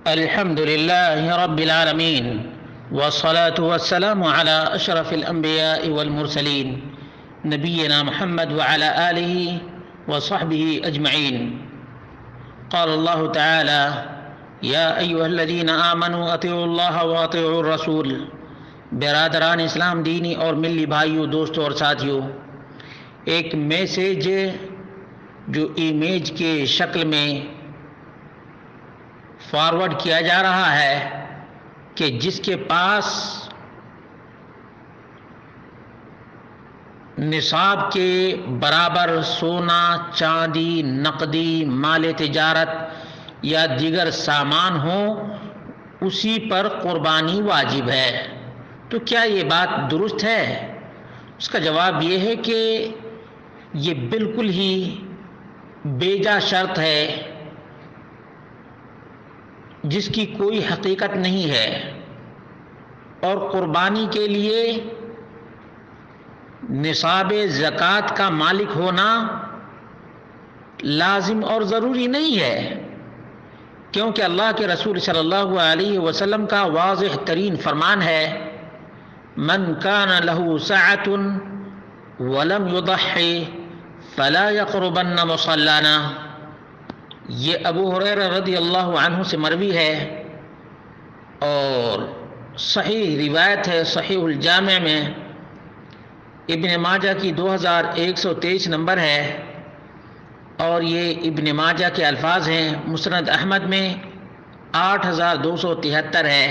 الحمد لله رب العالمين والصلاة والسلام على أشرف الأنبياء والمرسلين نبينا محمد وعلى آله وصحبه أجمعين. قال الله تعالى يا أيها الذين آمنوا أطيعوا الله وأطيعوا الرسول. برادران اسلام، دینی اور ملی بھائیوں، دوستوں اور ساتھیوں، ایک میسیج جو ایمیج کے شکل میں فارورڈ کیا جا رہا ہے کہ جس کے پاس نصاب کے برابر سونا، چاندی، نقدی، مال تجارت یا دیگر سامان ہو، اسی پر قربانی واجب ہے. تو کیا یہ بات درست ہے؟ اس کا جواب یہ ہے کہ یہ بالکل ہی بیجا شرط ہے جس کی کوئی حقیقت نہیں ہے، اور قربانی کے لیے نصاب زکوٰۃ کا مالک ہونا لازم اور ضروری نہیں ہے، کیونکہ اللہ کے رسول صلی اللہ علیہ وسلم کا واضح ترین فرمان ہے: من کان لہ سعۃ ولم یضحِ فلا یقربن مصلانا. یہ ابو ہریرہ رضی اللہ عنہ سے مروی ہے اور صحیح روایت ہے. صحیح الجامع میں ابن ماجہ کی 2123 نمبر ہے، اور یہ ابن ماجہ کے الفاظ ہیں. مسند احمد میں 8273 ہے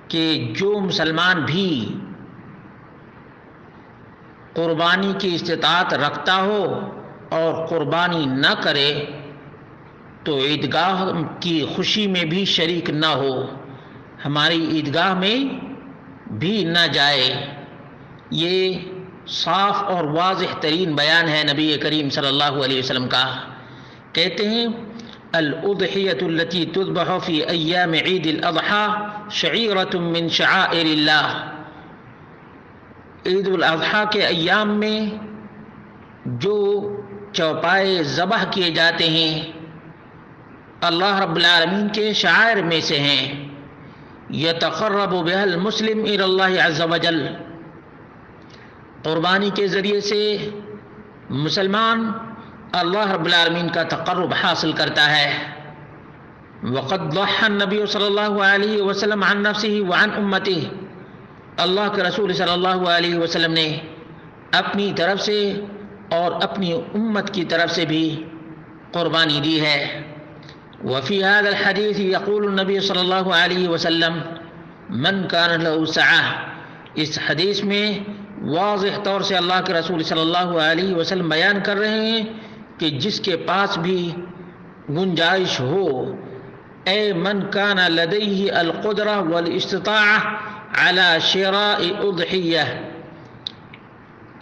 کہ جو مسلمان بھی قربانی کی استطاعت رکھتا ہو اور قربانی نہ کرے تو عیدگاہ کی خوشی میں بھی شریک نہ ہو، ہماری عیدگاہ میں بھی نہ جائے. یہ صاف اور واضح ترین بیان ہے نبی کریم صلی اللہ علیہ وسلم کا. کہتے ہیں: الاضحیۃ التي تذبح في ایام عید الاضحیٰ شعیرۃ من شعائر اللہ. عید الاضحیٰ کے ایام میں جو چوپائے ذبح کیے جاتے ہیں اللہ رب العالمین کے شعائر میں سے ہیں. یتقرب بها المسلم الی اللہ عز وجل. قربانی کے ذریعے سے مسلمان اللہ رب العالمین کا تقرب حاصل کرتا ہے. وقد ضحى النبی صلی اللہ علیہ وسلم عن نفسه وعن امته. اللہ کے رسول صلی اللہ علیہ وسلم نے اپنی طرف سے اور اپنی امت کی طرف سے بھی قربانی دی ہے. وفي هذا الحديث يقول النبي صلی اللہ علیہ وسلم من كان له سعة. اس حدیث میں واضح طور سے اللہ کے رسول صلی اللہ علیہ وسلم بیان کر رہے ہیں کہ جس کے پاس بھی گنجائش ہو، اے من كان لديه القدرة والاستطاعة على شراء اضحیہ،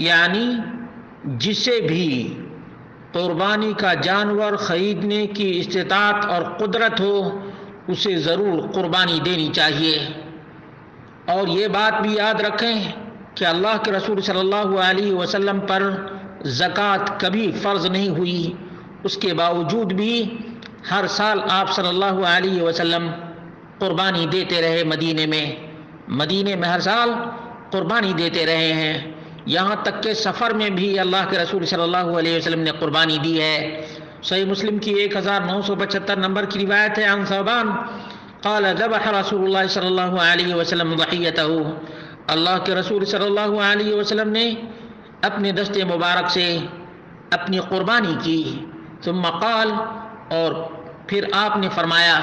یعنی جسے بھی قربانی کا جانور خریدنے کی استطاعت اور قدرت ہو اسے ضرور قربانی دینی چاہیے. اور یہ بات بھی یاد رکھیں کہ اللہ کے رسول صلی اللہ علیہ وسلم پر زکوٰۃ کبھی فرض نہیں ہوئی، اس کے باوجود بھی ہر سال آپ صلی اللہ علیہ وسلم قربانی دیتے رہے. مدینے میں ہر سال قربانی دیتے رہے ہیں، یہاں تک کہ سفر میں بھی اللہ کے رسول صلی اللہ علیہ وسلم نے قربانی دی ہے. صحیح مسلم کی 1975 نمبر کی روایت ہے. عن ثوبان قال ذبح رسول اللہ صلی اللہ علیہ وسلم ضحیتہ. اللہ کے رسول صلی اللہ علیہ وسلم نے اپنے دست مبارک سے اپنی قربانی کی. ثم قال، اور پھر آپ نے فرمایا: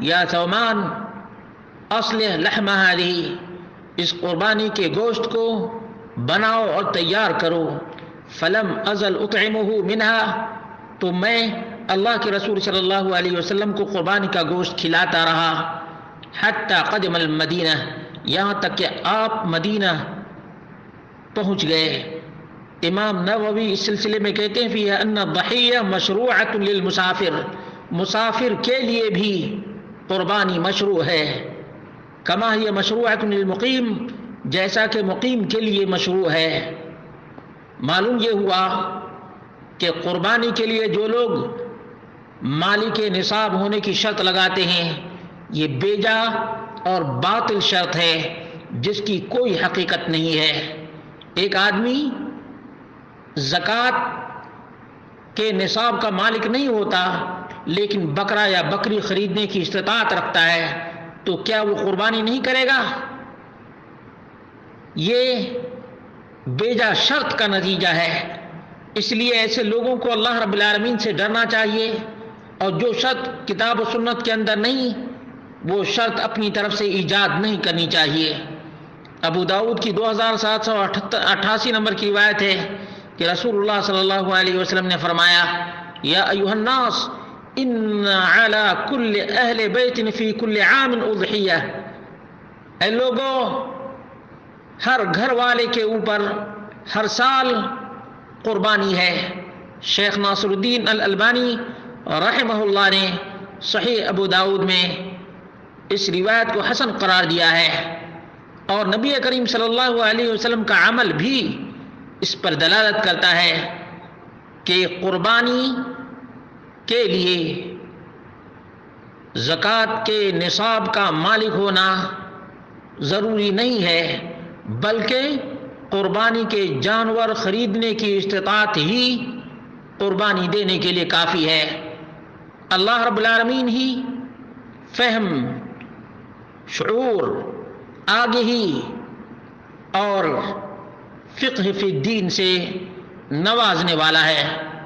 یا ثوبان اصلح لحم هذه. اس قربانی کے گوشت کو بناؤ اور تیار کرو. فلم ازل اطعمه منها. تو میں اللہ کے رسول صلی اللہ علیہ وسلم کو قربانی کا گوشت کھلاتا رہا. حتی قدم المدینہ، یہاں تک کہ آپ مدینہ پہنچ گئے. امام نووی اس سلسلے میں کہتے ہیں: فیہ ان الضحیہ مشروعۃ للمسافر. مسافر کے لیے بھی قربانی مشروع ہے. کما ہی مشروعۃ للمقیم، جیسا کہ مقیم کے لیے مشروع ہے. معلوم یہ ہوا کہ قربانی کے لیے جو لوگ مالک نصاب ہونے کی شرط لگاتے ہیں یہ بیجا اور باطل شرط ہے جس کی کوئی حقیقت نہیں ہے۔ ایک آدمی زکوٰۃ کے نصاب کا مالک نہیں ہوتا لیکن بکرا یا بکری خریدنے کی استطاعت رکھتا ہے تو کیا وہ قربانی نہیں کرے گا؟ یہ بیجا شرط کا نتیجہ ہے۔ اس لیے ایسے لوگوں کو اللہ رب العالمین سے ڈرنا چاہیے، اور جو شرط کتاب و سنت کے اندر نہیں وہ شرط اپنی طرف سے ایجاد نہیں کرنی چاہیے۔ ابو داؤد کی 2788 نمبر کی روایت ہے کہ رسول اللہ صلی اللہ علیہ وسلم نے فرمایا، یا ایھا الناس ان علی کل اہل بیت فی کل عام اضحیہ، اے لوگو ہر گھر والے کے اوپر ہر سال قربانی ہے۔ شیخ ناصر الدین الالبانی رحمہ اللہ نے صحیح ابو داؤد میں اس روایت کو حسن قرار دیا ہے، اور نبی کریم صلی اللہ علیہ وسلم کا عمل بھی اس پر دلالت کرتا ہے کہ قربانی کے لیے زکوٰۃ کے نصاب کا مالک ہونا ضروری نہیں ہے، بلکہ قربانی کے جانور خریدنے کی استطاعت ہی قربانی دینے کے لیے کافی ہے۔ اللہ رب العالمین ہی فہم، شعور، آگہی اور فقہ فی الدین سے نوازنے والا ہے۔